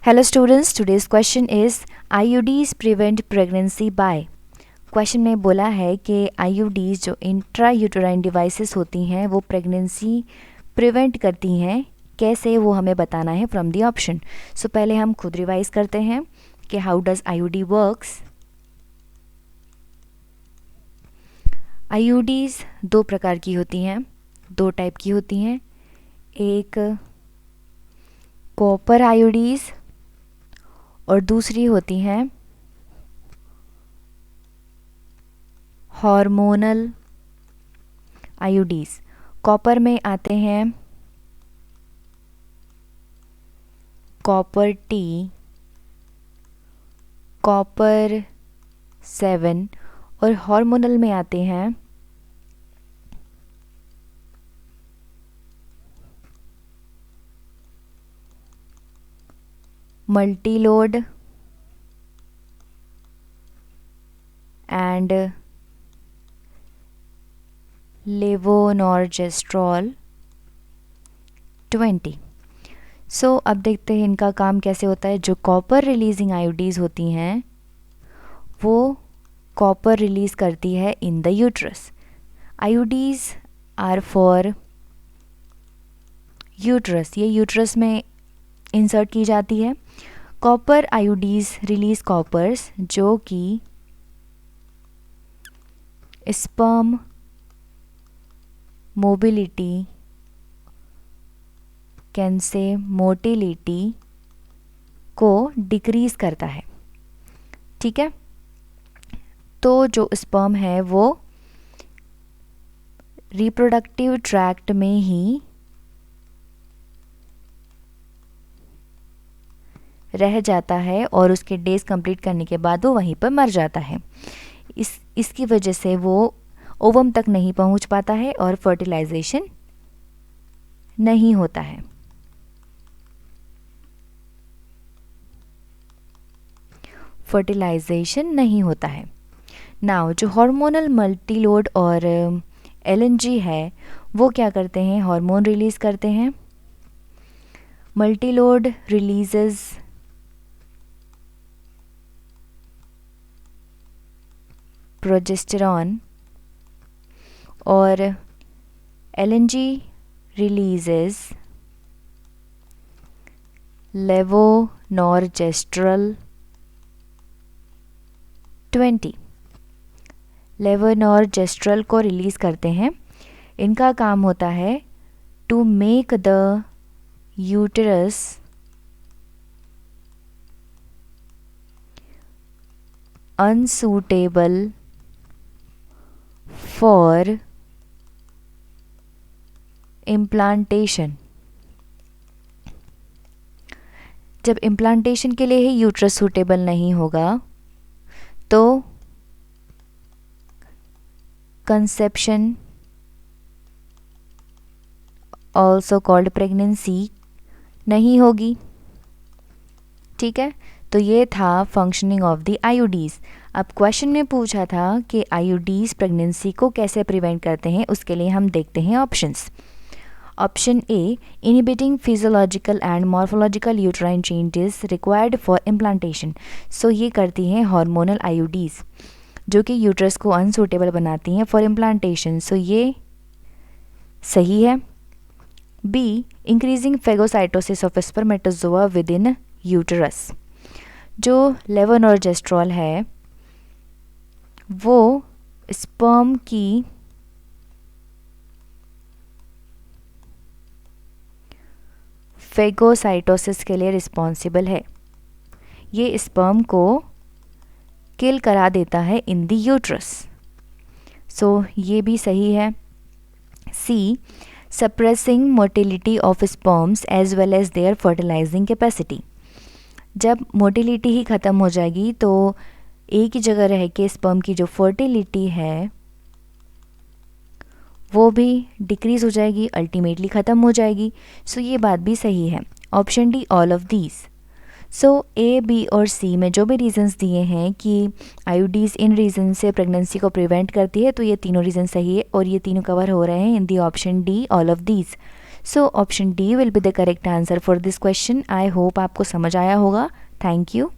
Hello students, today's question is IUDs prevent pregnancy by। Question में बोला है कि IUDs जो इंट्रा यूटेराइन डिवाइसेस होती हैं वो प्रेगनेंसी प्रिवेंट करती हैं, कैसे वो हमें बताना है फ्रॉम दी ऑप्शन। सो पहले हम खुद रिवाइज करते हैं कि how does IUD works. IUDs दो प्रकार की होती हैं, दो टाइप की होती हैं। एक कॉपर IUDs और दूसरी होती हैं हार्मोनल IUDs। कॉपर में आते हैं कॉपर टी, कॉपर 7 और हार्मोनल में आते हैं मल्टीलोड एंड लेवोनॉर्जेस्ट्रॉल 20। सो अब देखते हैं इनका काम कैसे होता है। जो कॉपर रिलीजिंग IUDs होती हैं वो कॉपर रिलीज करती है in the uterus. IUDs are for uterus, ये यूट्रस में इंसर्ट की जाती है। कॉपर IUDs रिलीज कॉपर्स जो कि sperm mobility can say motility को डिक्रीज करता है। ठीक है, तो जो स्पर्म है वो रिप्रोडक्टिव ट्रैक्ट में ही रह जाता है और उसके डेज कंप्लीट करने के बाद वो वहीं पर मर जाता है। इसकी वजह से वो ओवम तक नहीं पहुंच पाता है और फर्टिलाइजेशन नहीं होता है। फर्टिलाइजेशन नहीं होता है। नाउ जो हार्मोनल मल्टीलोड और LNG है वो क्या करते हैं, हार्मोन रिलीज करते हैं। मल्टीलोड रिलीजेस प्रोजेस्टेरॉन और LNG रिलीजेस लेवोनॉर्जेस्ट्रल 20। लेवोनॉर्जेस्ट्रल को रिलीज करते हैं। इनका काम होता है to make the uterus unsuitable for implantation. जब इम्प्लांटेशन के लिए ही यूट्रस सूटेबल नहीं होगा तो कंसेप्शन ऑल्सो कॉल्ड प्रेगनेंसी नहीं होगी। ठीक है, तो ये था फंक्शनिंग ऑफ द IUDs। अब क्वेश्चन में पूछा था कि IUDs प्रेगनेंसी को कैसे प्रिवेंट करते हैं, उसके लिए हम देखते हैं options. Option A, inhibiting physiological and morphological uterine changes required for implantation. So ये करती हैं हार्मोनल IUDs जो कि यूट्रस को अनसूटेबल बनाती हैं फॉर इम्प्लांटेशन। सो ये सही है। B, increasing phagocytosis of spermatozoa within uterus. जो लेवोनॉर्जेस्ट्रॉल है वो स्पर्म की फेगोसाइटोसिस के लिए रिस्पॉन्सिबल है। ये स्पर्म को किल करा देता है इन द यूट्रस। सो ये भी सही है। C, suppressing motility of sperms as well as their fertilising capacity. जब मोटिलिटी ही ख़त्म हो जाएगी तो एक ही जगह रह के स्पर्म की जो फर्टिलिटी है वो भी डिक्रीज़ हो जाएगी, अल्टीमेटली ख़त्म हो जाएगी। सो ये बात भी सही है। Option D, all of these. So A, B और सी में जो भी रीजंस दिए हैं कि IUDs इन रीज़न से प्रेगनेंसी को प्रिवेंट करती है, तो ये तीनों रीज़न सही है और ये तीनों कवर हो रहे हैं in the option D, all of these. So option D will be the correct answer for this question. I hope आपको समझ आया होगा। Thank you.